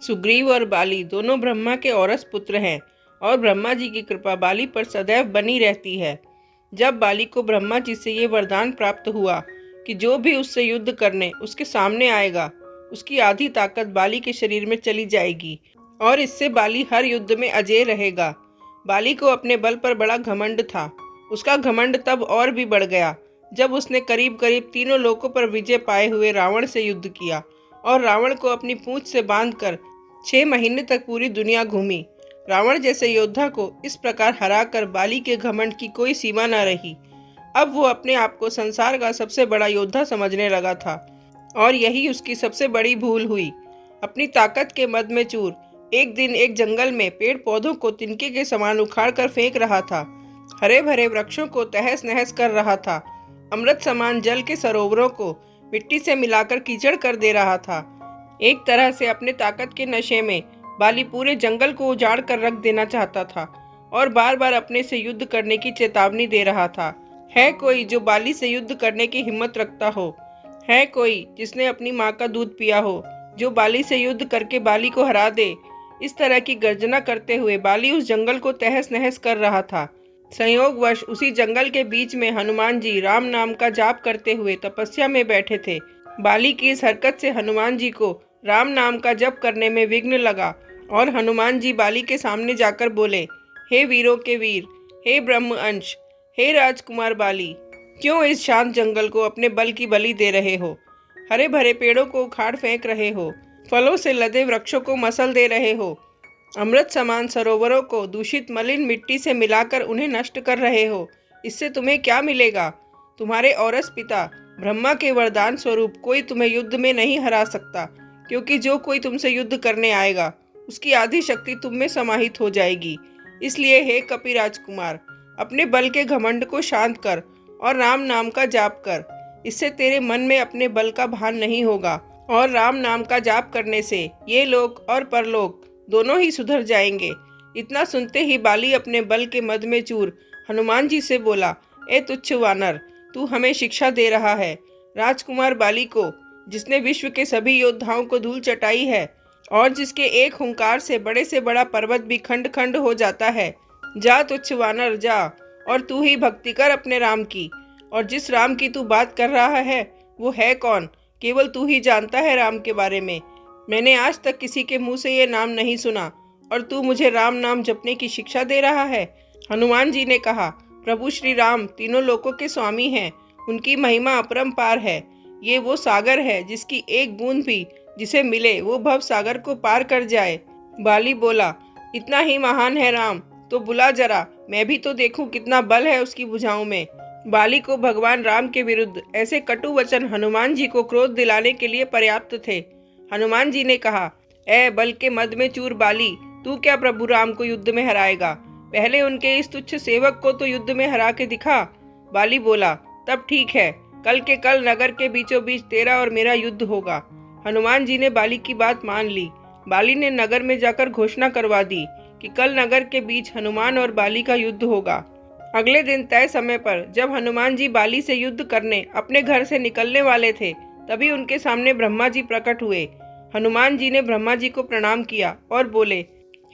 सुग्रीव और बाली दोनों ब्रह्मा के औरस पुत्र हैं और ब्रह्मा जी की कृपा बाली पर सदैव बनी रहती है। जब बाली को ब्रह्मा जी से ये वरदान प्राप्त हुआ कि जो भी उससे युद्ध करने उसके सामने आएगा, उसकी आधी ताकत बाली के शरीर में चली जाएगी और इससे बाली हर युद्ध में अजेय रहेगा। बाली को अपने बल पर बड़ा घमंड था। उसका घमंड तब और भी बढ़ गया जब उसने करीब करीब तीनों लोकों पर विजय पाए हुए रावण से युद्ध किया और रावण को अपनी पूंछ से बांधकर 6 महीने तक पूरी दुनिया घूमी। रावण जैसे योद्धा को इस प्रकार हराकर बाली के घमंड की कोई सीमा न रही। अब वो अपने आप को संसार का सबसे बड़ा योद्धा समझने लगा था और यही उसकी सबसे बड़ी भूल हुई। अपनी ताकत के मद में चूर एक दिन एक जंगल में पेड़ पौधों को तिनके के समान उखाड़ कर फेंक रहा था, हरे भरे वृक्षों को तहस नहस कर रहा था, अमृत समान जल के सरोवरों को मिट्टी से मिलाकर कीचड़ कर दे रहा था। एक तरह से अपने ताकत के नशे में बाली पूरे जंगल को उजाड़ कर रख देना चाहता था और बार बार अपने से युद्ध करने की चेतावनी दे रहा था। है कोई जो बाली से युद्ध करने की हिम्मत रखता हो? है कोई जिसने अपनी माँ का दूध पिया हो, जो बाली से युद्ध करके बाली को हरा दे? इस तरह की गर्जना करते हुए बाली उस जंगल को तहस नहस कर रहा था। संयोगवश उसी जंगल के बीच में हनुमान जी राम नाम का जाप करते हुए तपस्या में बैठे थे। बाली की इस हरकत से हनुमान जी को राम नाम का जप करने में विघ्न लगा और हनुमान जी बाली के सामने जाकर बोले, हे वीरों के वीर, हे ब्रह्म अंश, हे राजकुमार बाली, क्यों इस शांत जंगल को अपने बल की बलि दे रहे हो? हरे भरे पेड़ों को उखाड़ फेंक रहे हो, फलों से लदे वृक्षों को मसल दे रहे हो, अमृत समान सरोवरों को दूषित मलिन मिट्टी से मिलाकर उन्हें नष्ट कर रहे हो। इससे तुम्हें क्या मिलेगा? तुम्हारे औरस पिता ब्रह्मा के वरदान स्वरूप कोई तुम्हें युद्ध में नहीं हरा सकता, क्योंकि जो कोई तुमसे युद्ध करने आएगा उसकी आधी शक्ति तुम में समाहित हो जाएगी। इसलिए हे कपि राजकुमार, अपने बल के घमंड को शांत कर और राम नाम का जाप कर। इससे तेरे मन में अपने बल का भान नहीं होगा और राम नाम का जाप करने से ये लोक और परलोक दोनों ही सुधर जाएंगे। इतना सुनते ही बाली अपने बल के मद में चूर हनुमान जी से बोला, ए तुच्छ वानर, तू हमें शिक्षा दे रहा है। राजकुमार बाली को, जिसने विश्व के सभी योद्धाओं को धूल चटाई है और जिसके एक हुंकार से बड़ा पर्वत भी खंड खंड हो जाता है, जा तुच्छ वानर जा, और तू ही भक्ति कर अपने राम की। और जिस राम की तू बात कर रहा है वो है कौन? केवल तू ही जानता है राम के बारे में। मैंने आज तक किसी के मुंह से ये नाम नहीं सुना और तू मुझे राम नाम जपने की शिक्षा दे रहा है। हनुमान जी ने कहा, प्रभु श्री राम तीनों लोकों के स्वामी हैं, उनकी महिमा अपरंपार है। ये वो सागर है जिसकी एक बूंद भी जिसे मिले वो भव सागर को पार कर जाए। बाली बोला, इतना ही महान है राम तो बुला जरा, मैं भी तो देखूं कितना बल है उसकी भुजाओं में। बाली को भगवान राम के विरुद्ध ऐसे कटु वचन हनुमान जी को क्रोध दिलाने के लिए पर्याप्त थे। हनुमान जी ने कहा, ए बल के मद में चूर बाली, तू क्या प्रभु राम को युद्ध में हराएगा? पहले उनके इस तुच्छ सेवक को तो युद्ध में हरा के दिखा। बाली बोला, तब ठीक है, कल के कल नगर के बीचों बीच तेरा और मेरा युद्ध होगा। हनुमान जी ने बाली की बात मान ली। बाली ने नगर में जाकर घोषणा करवा दी कि कल नगर के बीच हनुमान और बाली का युद्ध होगा। अगले दिन तय समय पर जब हनुमान जी बाली से युद्ध करने अपने घर से निकलने वाले थे, तभी उनके सामने ब्रह्मा जी प्रकट हुए। हनुमान जी ने ब्रह्मा जी को प्रणाम किया और बोले,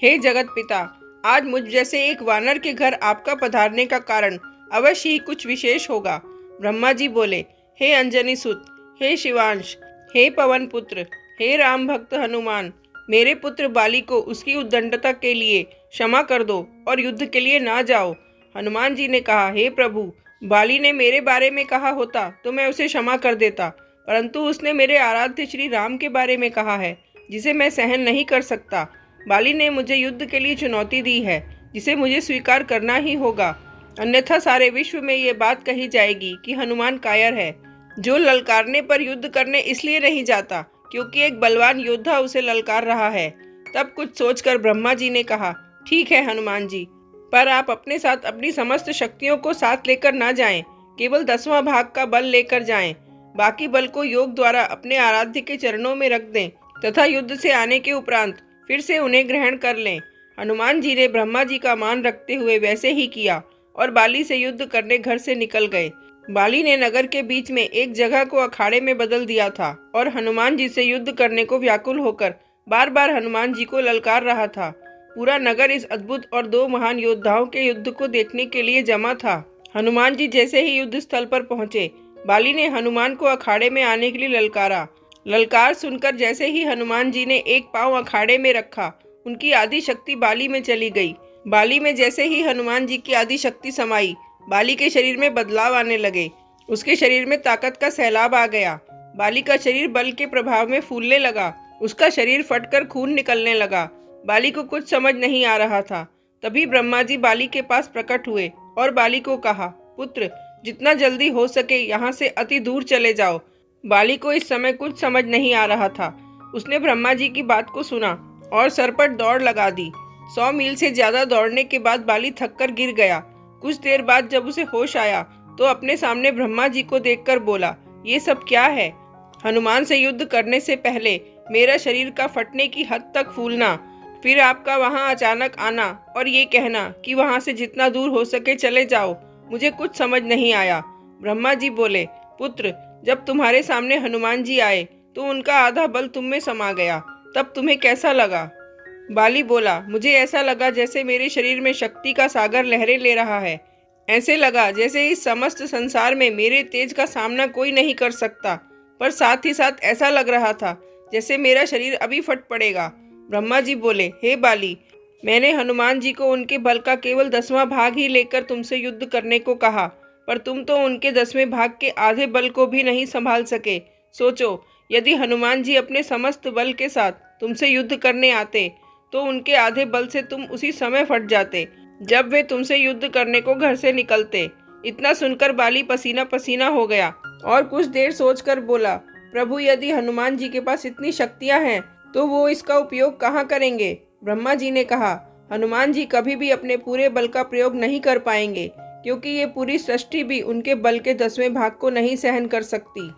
हे जगत पिता, आज मुझ जैसे एक वानर के घर आपका पधारने का कारण अवश्य ही कुछ विशेष होगा। ब्रह्मा जी बोले, हे अंजनी सुत, हे शिवांश, हे पवन पुत्र, हे राम भक्त हनुमान, मेरे पुत्र बाली को उसकी उद्दंडता के लिए क्षमा कर दो और युद्ध के लिए ना जाओ। हनुमान जी ने कहा, हे प्रभु, बाली ने मेरे बारे में कहा होता तो मैं उसे क्षमा कर देता, परंतु उसने मेरे आराध्य श्री राम के बारे में कहा है, जिसे मैं सहन नहीं कर सकता। बाली ने मुझे युद्ध के लिए चुनौती दी है, जिसे मुझे स्वीकार करना ही होगा, अन्यथा सारे विश्व में ये बात कही जाएगी कि हनुमान कायर है, जो ललकारने पर युद्ध करने इसलिए नहीं जाता क्योंकि एक बलवान योद्धा उसे ललकार रहा है। तब कुछ सोचकर ब्रह्मा जी ने कहा, ठीक है हनुमान जी, पर आप अपने साथ अपनी समस्त शक्तियों को साथ लेकर ना जाएं, केवल 10वां भाग का बल लेकर जाएं। बाकी बल को योग द्वारा अपने आराध्य के चरणों में रख दें तथा युद्ध से आने के उपरांत फिर से उन्हें ग्रहण कर लें। हनुमान जी ने ब्रह्मा जी का मान रखते हुए वैसे ही किया और बाली से युद्ध करने घर से निकल गए। बाली ने नगर के बीच में एक जगह को अखाड़े में बदल दिया था और हनुमान जी से युद्ध करने को व्याकुल होकर बार बार हनुमान जी को ललकार रहा था। पूरा नगर इस अद्भुत और दो महान योद्धाओं के युद्ध को देखने के लिए जमा था। हनुमान जी जैसे ही युद्ध स्थल पर पहुंचे, बाली ने हनुमान को अखाड़े में आने के लिए ललकारा। ललकार सुनकर जैसे ही हनुमान जी ने एक पांव अखाड़े में रखा, उनकी आदि शक्ति बाली में चली गई। बाली में जैसे ही हनुमान जी की आदि शक्ति समाई, बाली के शरीर में बदलाव आने लगे। उसके शरीर में ताकत का सैलाब आ गया। बाली का शरीर बल के प्रभाव में फूलने लगा। उसका शरीर फटकर खून निकलने लगा। बाली को कुछ समझ नहीं आ रहा था। तभी ब्रह्मा जी बाली के पास प्रकट हुए और बाली को कहा, पुत्र, जितना जल्दी हो सके यहाँ से अति दूर चले जाओ। बाली को इस समय कुछ समझ नहीं आ रहा था। उसने ब्रह्मा जी की बात को सुना और सरपट दौड़ लगा दी। 100 मील से ज्यादा दौड़ने के बाद बाली थककर गिर गया। कुछ देर बाद जब उसे होश आया तो अपने सामने ब्रह्मा जी को देखकर बोला, ये सब क्या है? हनुमान से युद्ध करने से पहले मेरा शरीर का फटने की हद तक फूलना, फिर आपका वहां अचानक आना और ये कहना कि वहां से जितना दूर हो सके चले जाओ, मुझे कुछ समझ नहीं आया। ब्रह्मा जी बोले, पुत्र, जब तुम्हारे सामने हनुमान जी आए तो उनका आधा बल तुम में समा गया, तब तुम्हें कैसा लगा? बाली बोला, मुझे ऐसा लगा जैसे मेरे शरीर में शक्ति का सागर लहरें ले रहा है। ऐसे लगा जैसे इस समस्त संसार में मेरे तेज का सामना कोई नहीं कर सकता, पर साथ ही साथ ऐसा लग रहा था जैसे मेरा शरीर अभी फट पड़ेगा। ब्रह्मा जी बोले, हे बाली, मैंने हनुमान जी को उनके बल का केवल 10वां भाग ही लेकर तुमसे युद्ध करने को कहा, पर तुम तो उनके 10वें भाग के आधे बल को भी नहीं संभाल सके। सोचो, यदि हनुमान जी अपने समस्त बल के साथ तुमसे युद्ध करने आते तो उनके आधे बल से तुम उसी समय फट जाते जब वे तुमसे युद्ध करने को घर से निकलते। इतना सुनकर बाली पसीना पसीना हो गया और कुछ देर सोचकर बोला, प्रभु, यदि हनुमान जी के पास इतनी शक्तियां हैं तो वो इसका उपयोग कहाँ करेंगे? ब्रह्मा जी ने कहा, हनुमान जी कभी भी अपने पूरे बल का प्रयोग नहीं कर पाएंगे, क्योंकि ये पूरी सृष्टि भी उनके बल के 10वें भाग को नहीं सहन कर सकती।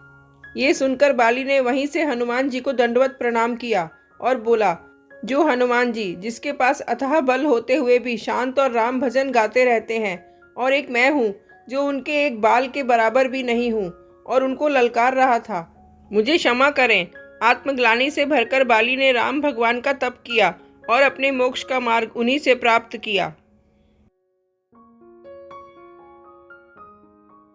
ये सुनकर बाली ने वहीं से हनुमान जी को दंडवत प्रणाम किया और बोला, जो हनुमान जी, जिसके पास अथाह बल होते हुए भी शांत और राम भजन गाते रहते हैं, और एक मैं हूँ जो उनके एक बाल के बराबर भी नहीं हूँ और उनको ललकार रहा था, मुझे क्षमा करें। आत्मग्लानि से भरकर बाली ने राम भगवान का तप किया और अपने मोक्ष का मार्ग उन्हीं से प्राप्त किया।